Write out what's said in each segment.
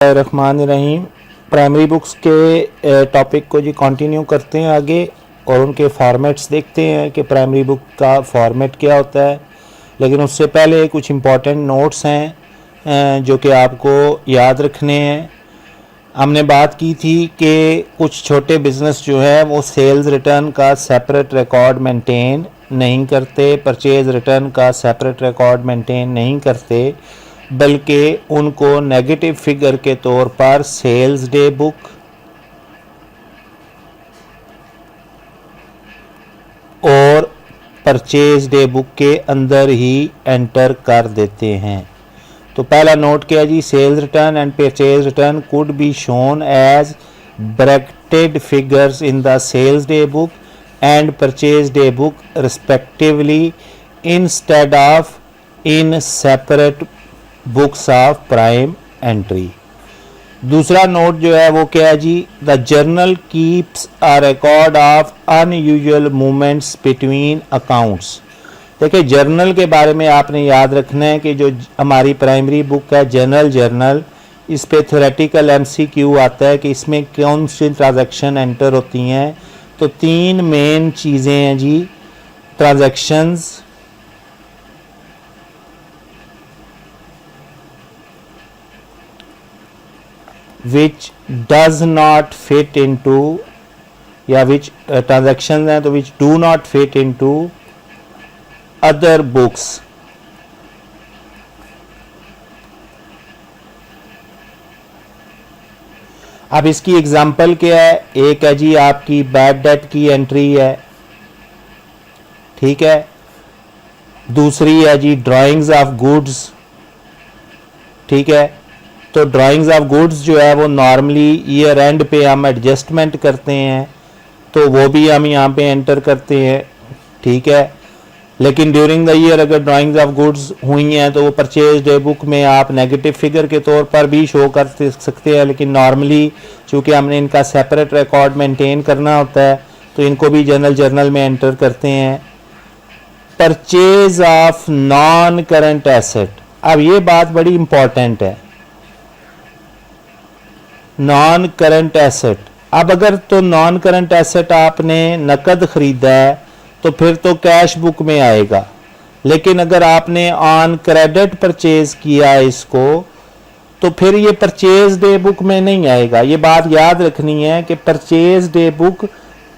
रहमानिर्रहीम। Primary books के topic को जी continue करते हैं आगे और उनके फॉर्मेट्स देखते हैं कि प्राइमरी बुक का फॉर्मेट क्या होता है। लेकिन उससे पहले कुछ इम्पॉर्टेंट नोट्स हैं जो कि आपको याद रखने हैं। हमने बात की थी कि कुछ छोटे बिज़नेस जो है वो सेल्स रिटर्न का सेपरेट रिकॉर्ड मेंटेन नहीं करते, परचेज़ रिटर्न का सेपरेट रिकॉर्ड मेंटेन नहीं करते, बल्कि उनको नेगेटिव फिगर के तौर पर सेल्स डे बुक और परचेज डे बुक के अंदर ही एंटर कर देते हैं। तो पहला नोट किया जी, sales return and purchase return could be shown as bracketed figures in the sales day book and purchase day book respectively instead of in separate books of prime entry. दूसरा note जो है वो क्या है जी, the journal keeps a record of unusual movements between accounts. देखिए, journal के बारे में आपने याद रखना है कि जो हमारी प्राइमरी बुक है जनरल जर्नल, इस पे थ्योरेटिकल एमसीक्यू आता है कि इसमें कौन सी ट्रांजैक्शन एंटर होती हैं। तो तीन मेन चीज़ें हैं जी, transactions, which does not fit into या which transactions हैं तो which do not fit into other books। अब इसकी एग्जांपल क्या है, एक है जी आपकी बैड डेट की एंट्री है, ठीक है। दूसरी है जी ड्राइंग्स ऑफ गुड्स, ठीक है। तो ड्राइंग्स ऑफ गुड्स जो है वो नॉर्मली ईयर एंड पे हम एडजस्टमेंट करते हैं, तो वो भी हम यहाँ पे एंटर करते हैं, ठीक है। लेकिन ड्यूरिंग द ईयर अगर ड्राइंग्स ऑफ गुड्स हुई हैं तो वो परचेज डे बुक में आप नेगेटिव फिगर के तौर पर भी शो कर सकते हैं। लेकिन नॉर्मली चूँकि हमने इनका सेपरेट रिकॉर्ड मेंटेन करना होता है तो इनको भी जनरल जर्नल में एंटर करते हैं। Purchase of non current asset, अब ये बात बड़ी इंपॉर्टेंट है, नॉन करंट एसेट। अब अगर तो नॉन करंट एसेट आपने नकद खरीदा है तो फिर तो कैश बुक में आएगा, लेकिन अगर आपने ऑन क्रेडिट परचेज किया है इसको तो फिर ये परचेज डे बुक में नहीं आएगा। ये बात याद रखनी है कि purchase day book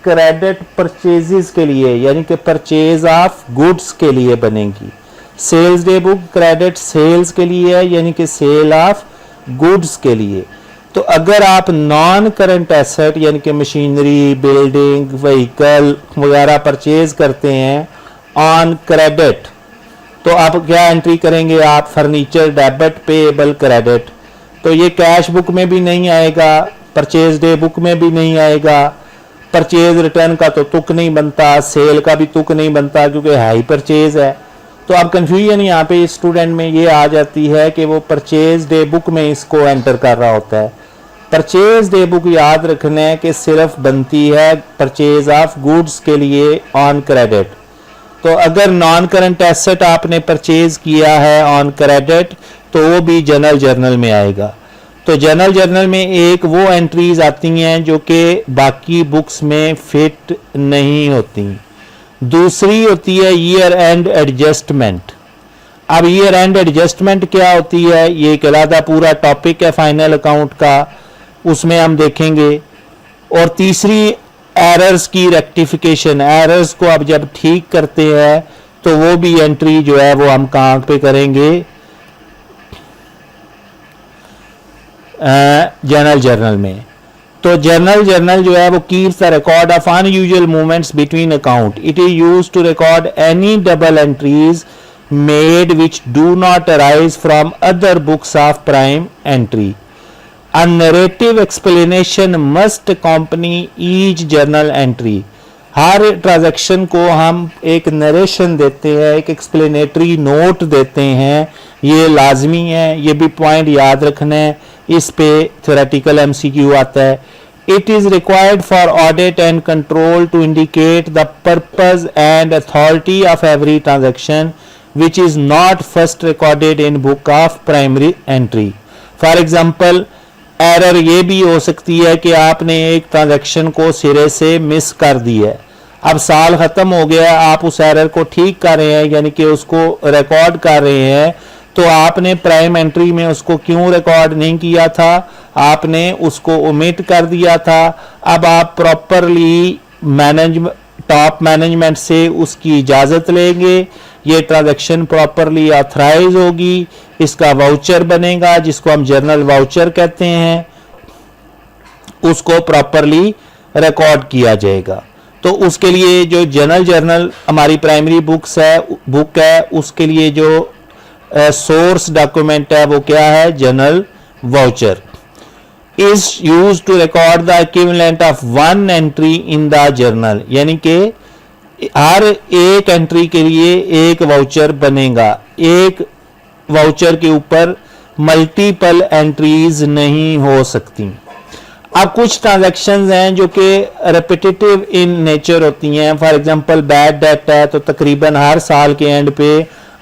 credit purchases के लिए यानी कि परचेज ऑफ गुड्स के लिए बनेगी। Sales day book credit sales के लिए है यानी कि सेल ऑफ गुड्स के लिए। तो अगर आप नॉन करंट एसेट यानी कि मशीनरी, बिल्डिंग, व्हीकल वगैरह परचेज करते हैं ऑन क्रेडिट, तो आप क्या एंट्री करेंगे, आप फर्नीचर डेबिट पेएबल क्रेडिट। तो ये कैश बुक में भी नहीं आएगा, परचेज डे बुक में भी नहीं आएगा, परचेज रिटर्न का तो तुक नहीं बनता, सेल का भी तुक नहीं बनता क्योंकि हाई परचेज है। तो अब कंफ्यूजन यहाँ पे स्टूडेंट में ये आ जाती है कि वो परचेज डे बुक में इसको एंटर कर रहा होता है। परचेज डे बुक याद रखना है कि सिर्फ बनती है परचेज ऑफ गुड्स के लिए ऑन क्रेडिट। तो अगर नॉन करंट एसेट आपने परचेज किया है ऑन क्रेडिट तो वो भी जनरल जर्नल में आएगा। तो जनरल जर्नल में एक वो एंट्रीज आती हैं जो कि बाकी बुक्स में फिट नहीं होती। दूसरी होती है ईयर एंड एडजस्टमेंट। अब ईयर एंड एडजस्टमेंट क्या होती है, ये एक अलग पूरा टॉपिक है फाइनल अकाउंट का, उसमें हम देखेंगे। और तीसरी एरर्स की रेक्टिफिकेशन, एरर्स को अब जब ठीक करते हैं तो वो भी एंट्री जो है वो हम कहाँ पे करेंगे, जनरल जर्नल में। तो जनरल जर्नल जो है वो keeps the record of unusual movements between account. It is used to record any double entries made which do not arise from other books of prime entry. A narrative explanation must accompany each journal entry। हर transaction को हम एक narration देते हैं, एक explanatory note देते हैं, ये लाजमी है, ये भी पॉइंट याद रखना है। इस पे थ्योरेटिकल एमसीक्यू आता है। It is required for audit and control to indicate the purpose and authority of every transaction which is not first recorded in book of primary entry. For example, error ये भी हो सकती है कि आपने एक ट्रांजैक्शन को सिरे से मिस कर दी है, अब साल ख़त्म हो गया, आप उस एरर को ठीक कर रहे हैं, यानी कि उसको रिकॉर्ड कर रहे हैं, तो आपने प्राइम एंट्री में उसको क्यों रिकॉर्ड नहीं किया था, आपने उसको ओमिट कर दिया था। अब आप प्रॉपरली टॉप मैनेजमेंट से उसकी इजाज़त लेंगे, ये ट्रांजैक्शन प्रॉपरली ऑथराइज होगी, इसका वाउचर बनेगा जिसको हम जर्नल वाउचर कहते हैं, उसको प्रॉपरली रिकॉर्ड किया जाएगा। तो उसके लिए जो जर्नल हमारी प्राइमरी बुक है उसके लिए जो सोर्स डॉक्यूमेंट है वो क्या है, journal voucher is use to record the equivalent of one entry in the journal, यानी कि हर एक एंट्री के लिए एक वाउचर बनेगा, एक वाउचर के ऊपर मल्टीपल एंट्रीज नहीं हो सकती। अब कुछ ट्रांजैक्शंस हैं जो कि रेपिटेटिव इन नेचर होती हैं, फॉर एग्जांपल बैड डेट है तो तकरीबन हर साल के एंड पे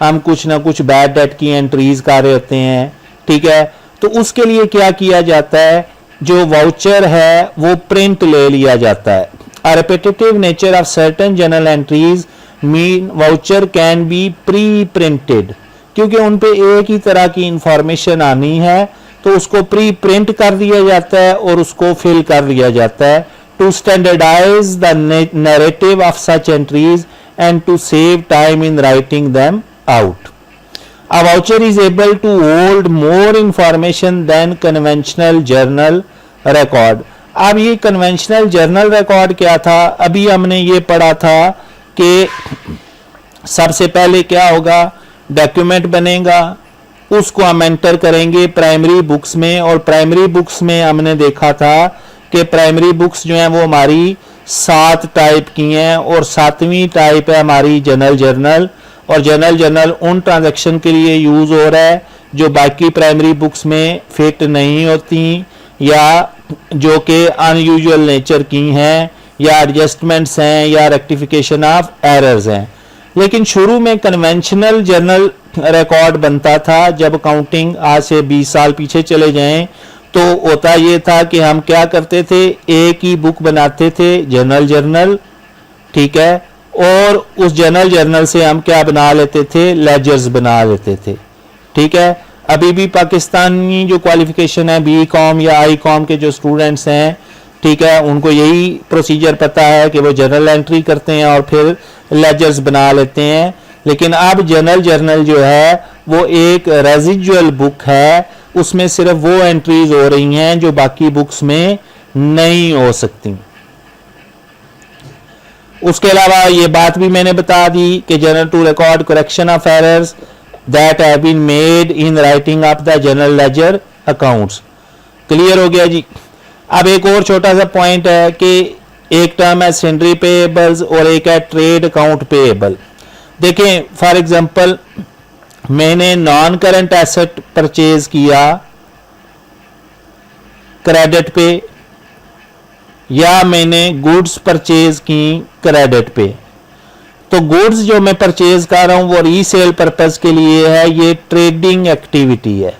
हम कुछ ना कुछ बैड डेट की एंट्रीज कर रहे होते हैं, ठीक है। तो उसके लिए क्या किया जाता है, जो वाउचर है वो प्रिंट ले लिया जाता है। A repetitive nature of certain journal entries mean voucher can be pre-printed, क्योंकि उन पे एक ही तरह की इंफॉर्मेशन आनी है तो उसको प्री प्रिंट कर दिया जाता है और उसको फिल कर लिया जाता है to standardize the narrative of such entries and to save time in writing them out. A voucher is able to hold more information than conventional journal record. अब ये कन्वेंशनल जर्नल रिकॉर्ड क्या था, अभी हमने ये पढ़ा था कि सबसे पहले क्या होगा, डॉक्यूमेंट बनेगा, उसको हम एंटर करेंगे प्राइमरी बुक्स में, और प्राइमरी बुक्स में हमने देखा था कि प्राइमरी बुक्स जो हैं वो हमारी 7 टाइप की हैं और 7वीं टाइप है हमारी जर्नल, और जर्नल उन ट्रांजैक्शन के लिए यूज हो रहा है जो बाकी प्राइमरी बुक्स में फिट नहीं होती या जो कि अनयूजुअल नेचर की हैं या एडजस्टमेंट्स हैं या रेक्टिफिकेशन ऑफ एरर्स हैं। लेकिन शुरू में कन्वेंशनल जर्नल रिकॉर्ड बनता था, जब काउंटिंग आज से 20 साल पीछे चले जाएं तो होता ये था कि हम क्या करते थे, एक ही बुक बनाते थे जर्नल, ठीक है, और उस जर्नल से हम क्या बना लेते थे, लेजर्स बना लेते थे, ठीक है। अभी भी पाकिस्तानी जो क्वालिफिकेशन है BCom या ICom के जो स्टूडेंट्स हैं, ठीक है, उनको यही प्रोसीजर पता है कि वो जर्नल एंट्री करते हैं और फिर लेजर्स बना लेते हैं। लेकिन अब जर्नल जो है वो एक रेजिजुअल बुक है, उसमें सिर्फ वो एंट्रीज हो रही हैं जो बाकी बुक्स में नहीं हो सकती। उसके अलावा ये बात भी मैंने बता दी कि journal to record correction of errors that have been made in writing of the journal ledger accounts. Clear हो गया जी। अब एक और छोटा सा पॉइंट है कि एक टर्म है सेंड्री पेएबल्स और एक है ट्रेड अकाउंट पेएबल। देखें, फॉर एग्जांपल मैंने नॉन करंट एसेट परचेज किया क्रेडिट पे, या मैंने गुड्स परचेज की क्रेडिट पे, तो गुड्स जो मैं परचेज कर रहा हूं वो रीसेल पर्पस के लिए है, ये ट्रेडिंग एक्टिविटी है,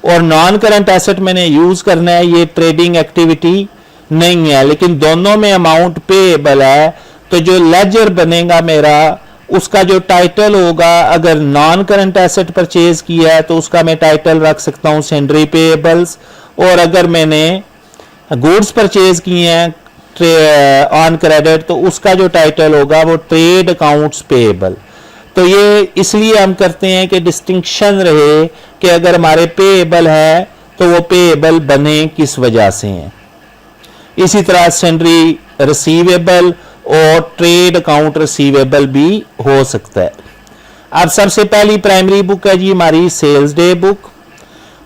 और नॉन करंट एसेट मैंने यूज करना है, ये ट्रेडिंग एक्टिविटी नहीं है। लेकिन दोनों में अमाउंट पेएबल है, तो जो लेजर बनेगा मेरा, उसका जो टाइटल होगा, अगर नॉन करंट एसेट परचेज किया है तो उसका मैं टाइटल रख सकता हूं सेंड्री पेएबल्स, और अगर मैंने गुड्स परचेज किए हैं ऑन क्रेडिट तो उसका जो टाइटल होगा वो ट्रेड अकाउंट्स पेएबल। तो ये इसलिए हम करते हैं कि डिस्टिंक्शन रहे कि अगर हमारे पेएबल है तो वो पेएबल बने किस वजह से हैं। इसी तरह सेंड्री रिसीवेबल और ट्रेड अकाउंट रिसीवेबल भी हो सकता है। अब सबसे पहली प्राइमरी बुक है जी हमारी सेल्स डे बुक।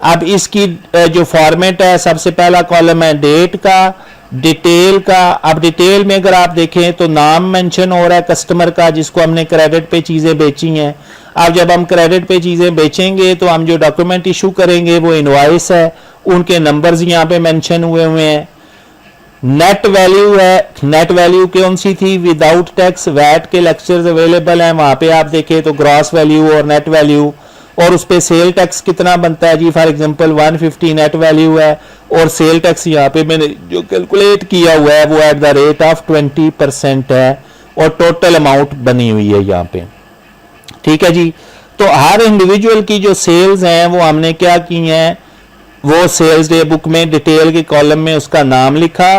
अब इसकी जो फॉर्मेट है, सबसे पहला कॉलम है डेट का, डिटेल का। अब डिटेल में अगर आप देखें तो नाम मेंशन हो रहा है कस्टमर का जिसको हमने क्रेडिट पे चीजें बेची हैं। अब जब हम क्रेडिट पे चीजें बेचेंगे तो हम जो डॉक्यूमेंट इशू करेंगे वो इनवॉइस है, उनके नंबर्स यहाँ पे मेंशन हुए हैं। नेट वैल्यू है, नेट वैल्यू कौन सी थी, विदाउट टैक्स वैट के लेक्चर्स अवेलेबल हैं, वहां पे आप देखें तो ग्रॉस वैल्यू और नेट वैल्यू और उस पे सेल टैक्स कितना बनता है जी, फॉर एग्जांपल 150 नेट वैल्यू है और सेल टैक्स यहाँ पे मैंने जो कैलकुलेट किया हुआ है वो एट द रेट ऑफ 20% है और टोटल अमाउंट बनी हुई है यहाँ पे। ठीक है जी, तो हर इंडिविजुअल की जो सेल्स हैं वो हमने क्या की हैं, वो सेल्स डे बुक में डिटेल के कॉलम में उसका नाम लिखा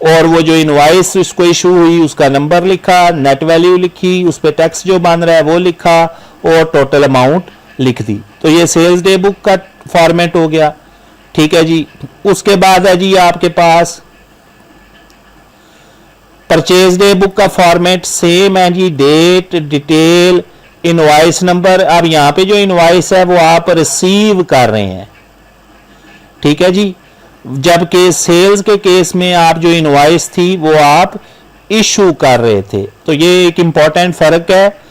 और वो जो इनवाइस उसको इशू हुई उसका नंबर लिखा, नेट वैल्यू लिखी, उस पर टैक्स जो बन रहा है वो लिखा और टोटल अमाउंट लिख दी। तो ये सेल्स डे बुक का फॉर्मेट हो गया। ठीक है जी, उसके बाद है जी आपके पास परचेज डे बुक का फॉर्मेट सेम है जी, डेट, डिटेल, इनवाइस नंबर। अब यहां पे जो इनवाइस है वो आप रिसीव कर रहे हैं। ठीक है जी, जबकि सेल्स के केस में आप जो इनवाइस थी वो आप इशू कर रहे थे। तो ये एक इंपॉर्टेंट फर्क है।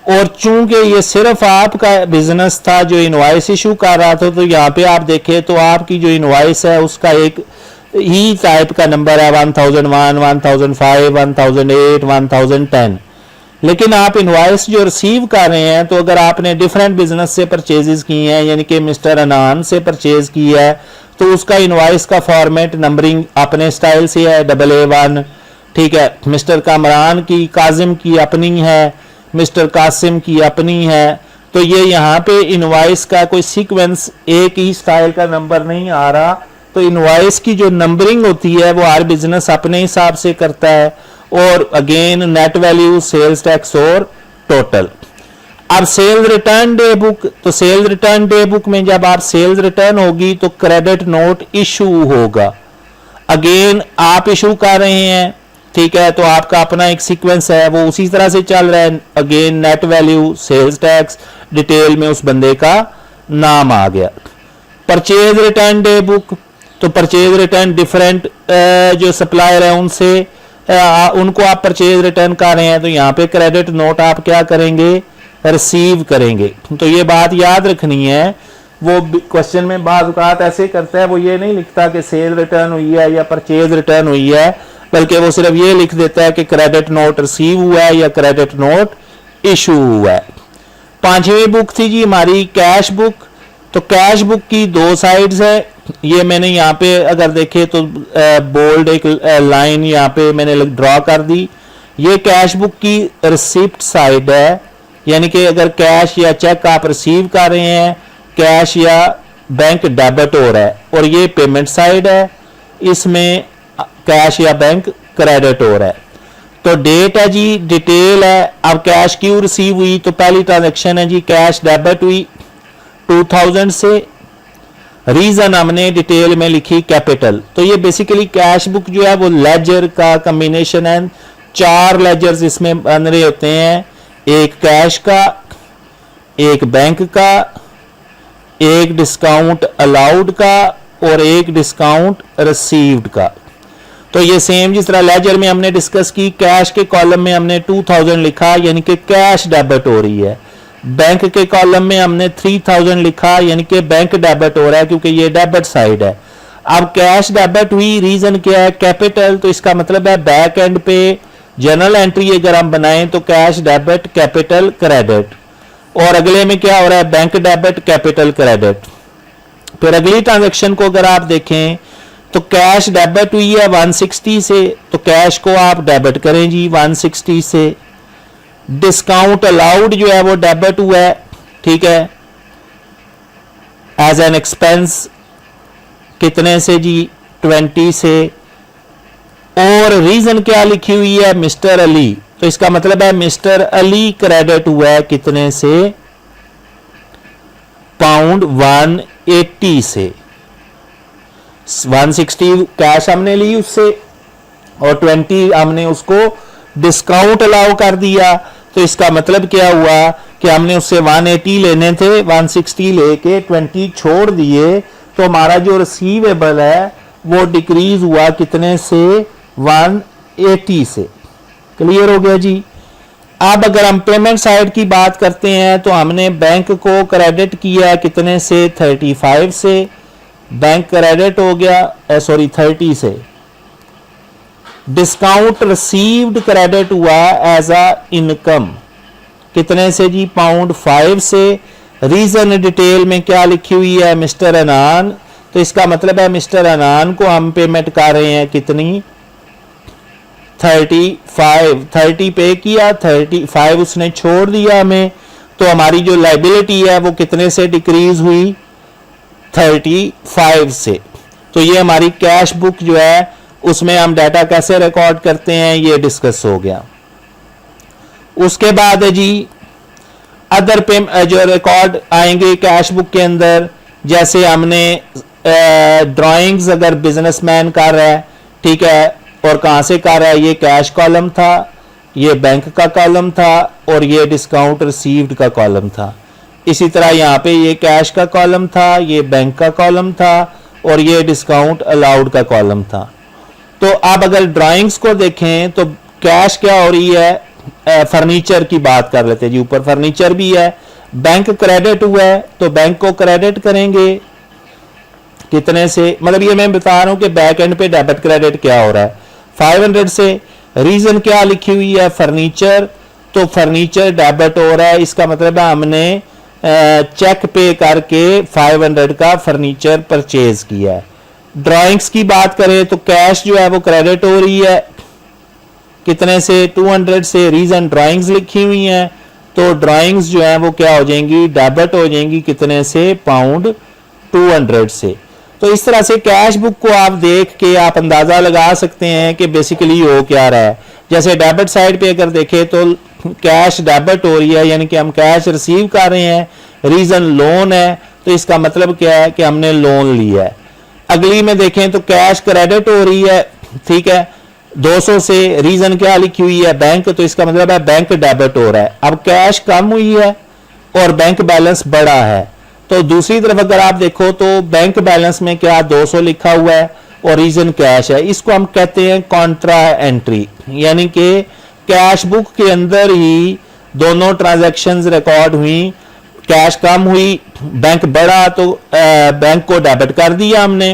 और चूंकि ये सिर्फ आपका बिजनेस था जो इनवाइस इशू कर रहा था, तो यहाँ पे आप देखें तो आपकी जो इनवाइस है उसका एक ही टाइप का नंबर है 1001, 1005, 1008, 1010। लेकिन आप इनवाइस जो रिसीव कर रहे हैं, तो अगर आपने डिफरेंट बिजनेस से परचेजेस की हैं, यानी कि मिस्टर अनान से परचेज की है, तो उसका इनवाइस का फॉर्मेट नंबरिंग अपने स्टाइल से है, AA1। ठीक है, मिस्टर कामरान की, काजिम की अपनी है, मिस्टर कासिम की अपनी है। तो ये यहाँ पे इनवाइस का कोई सीक्वेंस एक ही स्टाइल का नंबर नहीं आ रहा। तो इनवाइस की जो नंबरिंग होती है वो हर बिजनेस अपने हिसाब से करता है। और again net value, sales tax और टोटल। अब सेल्स रिटर्न डे बुक, तो सेल्स रिटर्न डे बुक में जब आप सेल्स रिटर्न होगी तो क्रेडिट नोट इशू होगा। अगेन आप इशू कर रहे हैं, ठीक है, तो आपका अपना एक सीक्वेंस है वो उसी तरह से चल रहा है। Again net value, sales tax, detail में उस बंदे का नाम आ गया। परचेज रिटर्न डे बुक, तो परचेज रिटर्न डिफरेंट जो सप्लायर है उनसे उनको आप परचेज रिटर्न कर रहे हैं, तो यहाँ पे क्रेडिट नोट आप क्या करेंगे, रिसीव करेंगे। तो ये बात याद रखनी है। वो क्वेश्चन में बात औकात ऐसे करता है, वो ये नहीं लिखता कि सेल रिटर्न हुई है या परचेज रिटर्न हुई है, बल्कि वो सिर्फ ये लिख देता है कि क्रेडिट नोट रिसीव हुआ है या क्रेडिट नोट इशू हुआ है। पांचवी बुक थी जी हमारी कैश बुक। तो कैश बुक की दो साइड्स है। ये मैंने यहाँ पे अगर देखे तो बोल्ड एक लाइन यहाँ पे मैंने ड्रॉ कर दी। ये कैश बुक की रिसिप्ट साइड है, यानी कि अगर कैश या चेक आप रिसीव कर रहे हैं, कैश या बैंक डेबिट हो रहा है, और ये पेमेंट साइड है, इसमें कैश या बैंक क्रेडिट हो रहा है। तो डेट है जी, डिटेल है। अब कैश क्यों रिसीव हुई, तो पहली ट्रांजैक्शन है जी कैश डेबिट हुई 2000 से। रीजन हमने डिटेल में लिखी कैपिटल। तो ये बेसिकली कैश बुक जो है वो लेजर का कॉम्बिनेशन है। 4 लेजर्स इसमें बन रहे होते हैं, एक कैश का, एक बैंक का, एक डिस्काउंट अलाउड का और एक डिस्काउंट रिसीव्ड का। तो ये सेम जिस तरह लेजर में हमने डिस्कस की, कैश के कॉलम में हमने 2000 लिखा यानी कि कैश डेबिट हो रही है। बैंक के कॉलम में हमने 3000 लिखा यानी कि बैंक डेबिट हो रहा है, क्योंकि ये डेबिट साइड है। अब कैश डेबिट हुई, रीजन क्या है, कैपिटल। तो इसका मतलब है बैक एंड पे जनरल एंट्री अगर हम बनाएं तो कैश डेबिट कैपिटल क्रेडिट, और अगले में क्या हो रहा है, बैंक डेबिट कैपिटल क्रेडिट। फिर अगली ट्रांजेक्शन को अगर आप देखें तो कैश डेबिट हुई है 160 से, तो कैश को आप डेबिट करें जी 160 से। डिस्काउंट अलाउड जो है वो डेबिट हुआ है, ठीक है, एज एन एक्सपेंस कितने से जी, 20 से। और रीजन क्या लिखी हुई है, मिस्टर अली। तो इसका मतलब है मिस्टर अली क्रेडिट हुआ है कितने से, पाउंड 180 से। 160 कैश हमने ली उससे और 20 हमने उसको डिस्काउंट अलाउ कर दिया। तो इसका मतलब क्या हुआ कि हमने उससे 180 लेने थे, 160 लेके 20 छोड़ दिए, तो हमारा जो रिसीवेबल है वो डिक्रीज हुआ कितने से, 180 से। क्लियर हो गया जी। अब अगर हम पेमेंट साइड की बात करते हैं तो हमने बैंक को क्रेडिट किया कितने से, 35 से। बैंक क्रेडिट हो गया, सॉरी 30 से। डिस्काउंट रिसीव्ड क्रेडिट हुआ एज अ इनकम कितने से जी, पाउंड 5 से। रीजन डिटेल में क्या लिखी हुई है, मिस्टर अनान, तो इसका मतलब है मिस्टर अनान को हम पेमेंट कर रहे हैं कितनी, 35, 30 पे किया, 35 उसने छोड़ दिया हमें, तो हमारी जो लाइबिलिटी है वो कितने से डिक्रीज हुई, 35 से। तो ये हमारी कैश बुक जो है उसमें हम डाटा कैसे रिकॉर्ड करते हैं ये डिस्कस हो गया। उसके बाद है जी अदर पे जो रिकॉर्ड आएंगे कैश बुक के अंदर, जैसे हमने ड्राइंग्स अगर बिजनेसमैन कर रहा है, ठीक है, और कहां से कर रहा है, ये कैश कॉलम था, ये बैंक का कॉलम था, और ये डिस्काउंट रिसीव्ड का कॉलम था। इसी तरह यहाँ पे ये कैश का कॉलम था, ये बैंक का कॉलम था, और ये डिस्काउंट अलाउड का कॉलम था। तो अब अगर ड्राइंग्स को देखें तो कैश क्या हो रही है, फर्नीचर की बात कर लेते हैं जी, ऊपर फर्नीचर भी है, बैंक क्रेडिट हुआ है तो बैंक को क्रेडिट करेंगे कितने से, मतलब ये मैं बता रहा हूं कि बैक एंड पे डेबिट क्रेडिट क्या हो रहा है, 500 से। रीजन क्या लिखी हुई है, फर्नीचर, तो फर्नीचर डेबिट हो रहा है, इसका मतलब है हमने चेक पे करके 500 का फर्नीचर परचेज किया है। ड्राइंग्स की बात करें तो कैश जो है वो क्रेडिट हो रही है कितने से, 200 से। रीजन ड्राइंग्स लिखी हुई हैं, तो ड्राइंग्स जो है वो क्या हो जाएंगी, डेबिट हो जाएंगी कितने से, पाउंड 200 से। तो इस तरह से कैश बुक को आप देख के आप अंदाजा लगा सकते हैं कि बेसिकली हो क्या रहा है। जैसे डेबिट साइड पे अगर देखें तो कैश डेबिट हो रही है, यानी कि हम कैश रिसीव कर रहे हैं, रीजन लोन है, तो इसका मतलब क्या है कि हमने लोन लिया है। अगली में देखें तो कैश क्रेडिट हो रही है, ठीक है, 200 से। रीजन क्या लिखी हुई है, बैंक, तो इसका मतलब है बैंक डेबिट हो रहा है। अब कैश कम हुई है और बैंक बैलेंस बढ़ा है, तो दूसरी तरफ अगर आप देखो तो बैंक बैलेंस में क्या 200 लिखा हुआ है और रीजन कैश है। इसको हम कहते हैं कॉन्ट्रा एंट्री, यानी कि कैश बुक के अंदर ही दोनों ट्रांजैक्शंस रिकॉर्ड हुई, कैश कम हुई, बैंक बढ़ा, तो बैंक को डेबिट कर दिया हमने,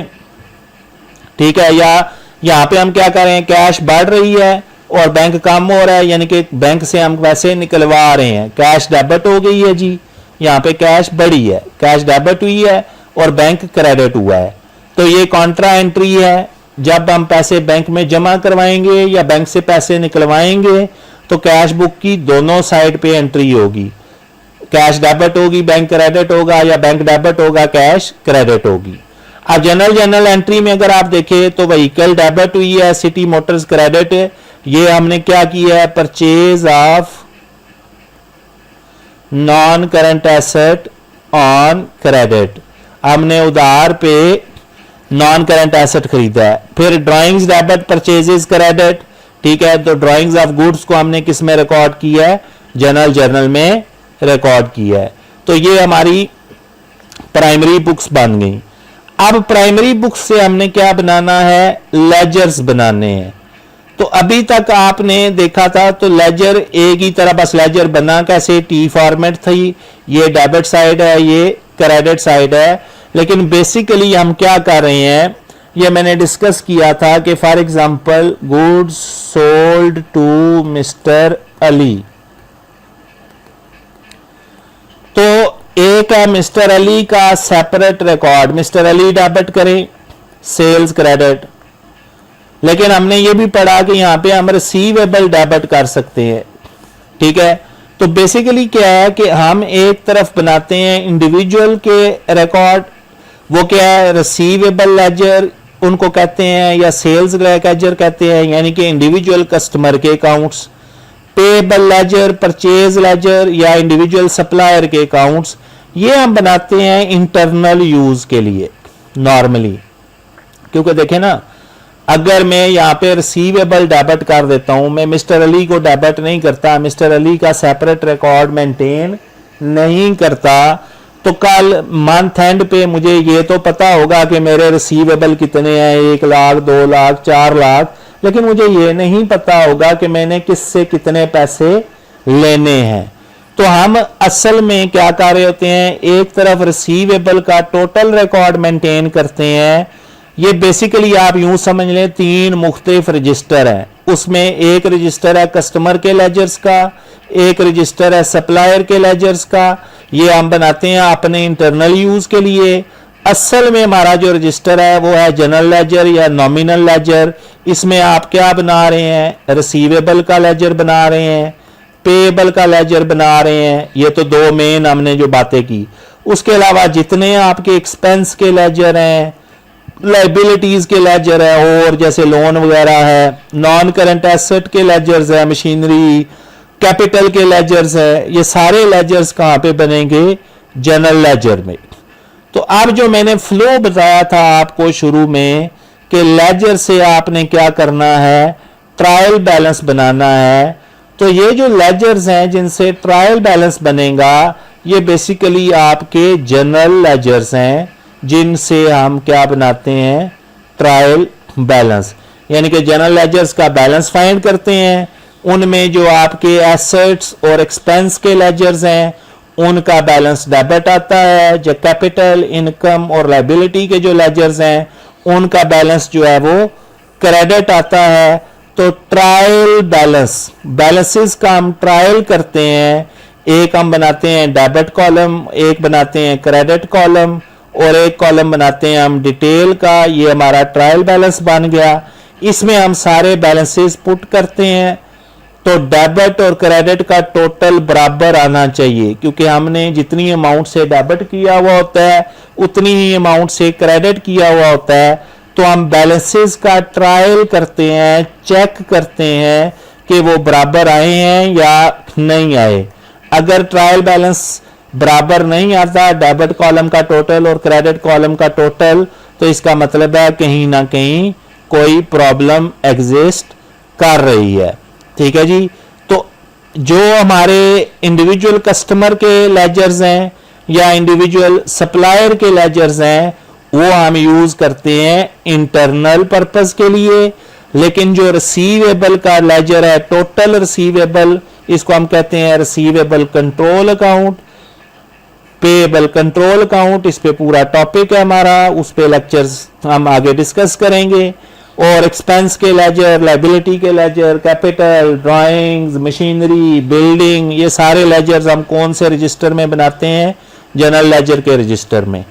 ठीक है। या यहां पे हम क्या कर रहे हैं, कैश बढ़ रही है और बैंक कम हो रहा है, यानी कि बैंक से हम पैसे निकलवा रहे हैं, कैश डेबिट हो गई है जी, यहाँ पे कैश बढ़ी है, कैश डेबिट हुई है और बैंक क्रेडिट हुआ है। तो ये कॉन्ट्रा एंट्री है, जब हम पैसे बैंक में जमा करवाएंगे या बैंक से पैसे निकलवाएंगे तो कैश बुक की दोनों साइड पे एंट्री होगी, कैश डेबिट होगी, बैंक क्रेडिट होगा, या बैंक डेबिट होगा, कैश क्रेडिट होगी। अब जनरल एंट्री में अगर आप देखें तो व्हीकल डेबिट हुई है, सिटी मोटर्स क्रेडिट, ये हमने क्या किया है, purchase of non current asset on credit, हमने उधार पे नॉन करंट एसेट खरीदा है। फिर ड्राइंग्स डेबिट, परचेजेस क्रेडिट, ठीक है, तो ड्राइंग्स ऑफ गुड्स को हमने किस में रिकॉर्ड किया है, जर्नल में रिकॉर्ड किया है। तो ये हमारी प्राइमरी बुक्स बन गई। अब प्राइमरी बुक्स से हमने क्या बनाना है, लेजर्स बनाने हैं। तो अभी तक आपने देखा था तो लेजर एक ही तरह बस लेजर बना कैसे, टी फॉर्मेट थी, ये डेबिट साइड है, ये क्रेडिट साइड है। लेकिन बेसिकली हम क्या कर रहे हैं, ये मैंने डिस्कस किया था कि for example goods sold to mister Ali, तो एक है मिस्टर अली का separate record, mister Ali debit करें, सेल्स क्रेडिट। लेकिन हमने ये भी पढ़ा कि यहां पे हम रिसीवेबल डेबिट कर सकते हैं, ठीक है। तो बेसिकली क्या है कि हम एक तरफ बनाते हैं इंडिविजुअल के रिकॉर्ड, वो क्या है, रिसीवेबल लेजर उनको कहते हैं, या सेल्स लेजर कहते हैं, यानी कि इंडिविजुअल कस्टमर के accounts, payable ledger, purchase ledger, या इंडिविजुअल सप्लायर के अकाउंट्स, ये हम बनाते हैं इंटरनल यूज के लिए नॉर्मली। क्योंकि देखें ना, अगर मैं यहाँ पे रिसीवेबल डेबिट कर देता हूं, मैं मिस्टर अली को डेबिट नहीं करता, मिस्टर अली का सेपरेट रिकॉर्ड मेंटेन नहीं करता, तो कल मंथ एंड पे मुझे ये तो पता होगा कि मेरे रिसीवेबल कितने हैं, 1 लाख, 2 लाख, 4 लाख, लेकिन मुझे ये नहीं पता होगा कि मैंने किससे कितने पैसे लेने हैं। तो हम असल में क्या कर रहे होते हैं, एक तरफ रिसीवेबल का टोटल रिकॉर्ड मेंटेन करते हैं। ये बेसिकली आप यूं समझ लें 3 मुख्तलिफ रजिस्टर हैं, उसमें एक रजिस्टर है कस्टमर के लेजर्स का, एक रजिस्टर है सप्लायर के लेजर्स का, ये हम बनाते हैं अपने इंटरनल यूज के लिए। असल में हमारा जो रजिस्टर है वो है जनरल लेजर या नॉमिनल लेजर। इसमें आप क्या बना रहे हैं, रिसीवेबल का लेजर बना रहे हैं, पेएबल का लेजर बना रहे हैं। ये तो दो मेन हमने जो बातें की। उसके अलावा जितने आपके एक्सपेंस के लेजर हैं, लाइबिलिटीज के लेजर है, और जैसे लोन वगैरह है, नॉन करंट एसेट के लेजर्स है, मशीनरी, कैपिटल के लेजर्स है, ये सारे लेजर्स कहां पे बनेंगे, जनरल लेजर में। तो अब जो मैंने फ्लो बताया था आपको शुरू में कि लेजर से आपने क्या करना है, ट्रायल बैलेंस बनाना है। तो ये जो लेजर्स हैं जिनसे ट्रायल बैलेंस बनेगा, ये बेसिकली आपके जनरल लेजर्स हैं जिनसे हम क्या बनाते हैं, ट्रायल बैलेंस। यानी कि जनरल लेजर्स का बैलेंस फाइंड करते हैं। उनमें जो आपके एसेट्स और एक्सपेंस के लेजर्स हैं उनका बैलेंस डेबिट आता है। जो कैपिटल, इनकम और लायबिलिटी के जो लेजर्स हैं उनका बैलेंस जो है वो क्रेडिट आता है। तो ट्रायल बैलेंसेस का हम ट्रायल करते हैं। एक हम बनाते हैं डेबिट कॉलम, एक बनाते हैं क्रेडिट कॉलम, और एक कॉलम बनाते हैं हम डिटेल का। ये हमारा ट्रायल बैलेंस बन गया। इसमें हम सारे बैलेंसेस पुट करते हैं। तो डेबिट और क्रेडिट का टोटल बराबर आना चाहिए, क्योंकि हमने जितनी अमाउंट से डेबिट किया हुआ होता है उतनी ही अमाउंट से क्रेडिट किया हुआ होता है। तो हम बैलेंसेस का ट्रायल करते हैं, चेक करते हैं कि वो बराबर आए हैं या नहीं आए। अगर ट्रायल बैलेंस बराबर नहीं आता, डेबिट कॉलम का टोटल और क्रेडिट कॉलम का टोटल, तो इसका मतलब है कहीं ना कहीं कोई प्रॉब्लम एग्जिस्ट कर रही है। ठीक है जी। तो जो हमारे इंडिविजुअल कस्टमर के लेजर्स हैं या इंडिविजुअल सप्लायर के लेजर्स हैं वो हम यूज करते हैं इंटरनल पर्पस के लिए। लेकिन जो रिसीवेबल का लेजर है, टोटल रिसीवेबल, इसको हम कहते हैं receivable control account, payable control account. इस पे पूरा टॉपिक है हमारा, उस पे लेक्चर्स हम आगे डिस्कस करेंगे। और एक्सपेंस के लेजर, लायबिलिटी के ledger, capital, drawings, machinery, building, ये सारे लेजर्स हम कौन से रजिस्टर में बनाते हैं, जनरल लेजर के रजिस्टर में।